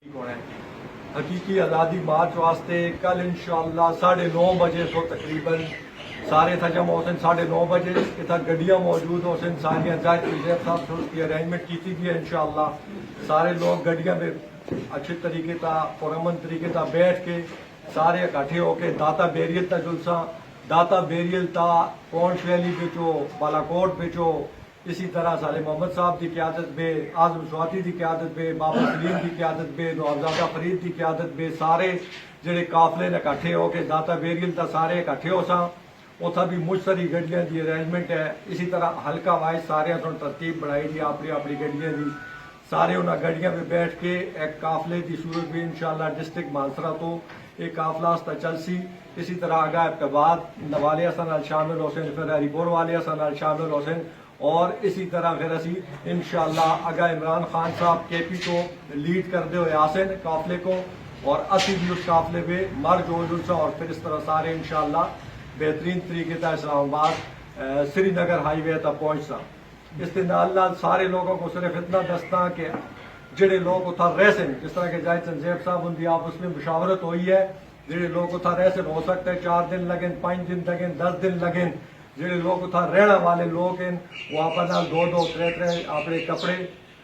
حقیقی آزادی مارچ واسطے کل انشاءاللہ 9:30 بجے تو تقریباً سارے تھا جمع ہوسن 9:30 بجے اتنا گڈیاں موجود ہوسن ساریاں زائد زیب صاحب سے اس کی ارینجمنٹ کی تھی انشاءاللہ سارے لوگ گڈیاں میں اچھے طریقے تا پرامن طریقے تا بیٹھ کے سارے اکٹھے ہو کے داتا بیریل تا جلسہ داتا بیریل تا پونچھ ویلی بچو بالاکوٹ بچو اسی طرح صالح محمد صاحب کی قیادت میں اعظم سواتی کی قیادت میں بابا سلیم کی قیادت میں نوابزادہ فرید کی قیادت میں سارے جڑے قافلے نے اکٹھے ہو کے داتا بیریل تا سارے اکٹھے ہو سا اتھا بھی مجھ گڈیاں دی ارینجمنٹ ہے اسی طرح حلقہ وائز سارے ترتیب بڑھائی دی اپنی اپنی گڈیاں دی سارے انہاں گڈیاں میں بیٹھ کے ایک قافلے دی صورت میں انشاءاللہ ڈسٹرکٹ مانسرا تو ایک قافلہ استا چلسی اسی طرح آگاہ ابتباد نوالے حسن ال شامل حسین پھر ہری پور والے حسن ال شامل حسین اور اسی طرح پھر اسی انشاءاللہ آگاہ عمران خان صاحب کے پی کو لیڈ کرتے ہوئے آسن قافلے کو اور اسی بھی اس قافلے میں مرج ہو جلسہ اور پھر اس طرح سارے انشاءاللہ بہترین طریقے تا اسلام آباد سری نگر ہائی وے تک پہنچتا اس کے نال سارے لوگوں کو صرف اتنا دستا کہ جڑے لوگ اتھا رہ سن جس طرح کہ جائد زیب صاحب ان کی آپس میں مشاورت ہوئی ہے جڑے لوگ اتھا رہ سن ہو سکتا ہے 4 دن لگیں 5 دن لگیں 10 دن لگیں جڑے لوگ اتھا رہنے والے لوگ ہیں وہ اپنا 2 3 اپنے کپڑے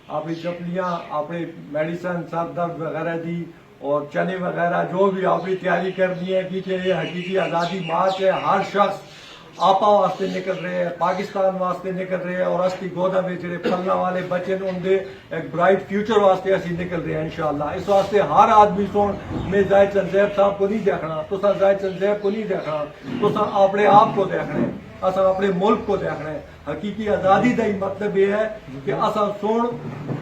اپنی چپلیاں اپنی میڈیسن سر درد وغیرہ دی اور چنے وغیرہ جو بھی اپنی تیاری کرنی ہے کیونکہ یہ حقیقی آزادی مارچ ہے ہر شخص آپا واسطے نکل رہے ہیں پاکستان واسطے نکل رہے ہیں اور استی گودا میں جڑے پلنا والے بچے نے ان دے ایک برائٹ فیوچر واسطے اسی نکل رہے ہیں انشاءاللہ اس واسطے ہر آدمی سون میں زاہد زیب صاحب کو نہیں دیکھنا تو سا زاہد زیب کو نہیں دیکھنا تو سا اپنے آپ کو دیکھنا ہے اسا اپنے ملک کو دیکھنا ہے حقیقی آزادی دا ہی مطلب یہ ہے کہ اسا سون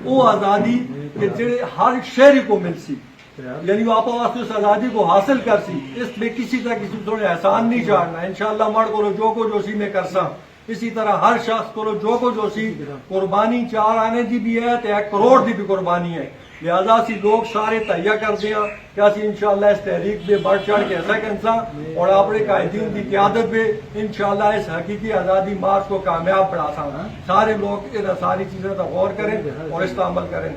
وہ آزادی کہ جڑے ہر شہری کو مل سی یعنی وہ آپا واسطے اس آزادی کو حاصل کر سی اس میں کسی طرح کسی تھوڑے احسان نہیں چاہنا انشاءاللہ مڑ کو جو کو جو سی میں کر سا اسی طرح ہر شخص کو جو کو جو سی قربانی 4 آنے دی بھی ہے تو 1 کروڑ دی بھی قربانی ہے لہذا سی لوگ سارے تہیا کر دیا کہ اسی انشاءاللہ اس تحریک میں بڑھ چڑھ کے ایسا کنسا اور اپنے قائدین کی قیادت میں انشاءاللہ اس حقیقی آزادی مارچ کو کامیاب بڑھا سا سارے لوگ ان ساری چیزیں پر غور کریں اور اس پر عمل کریں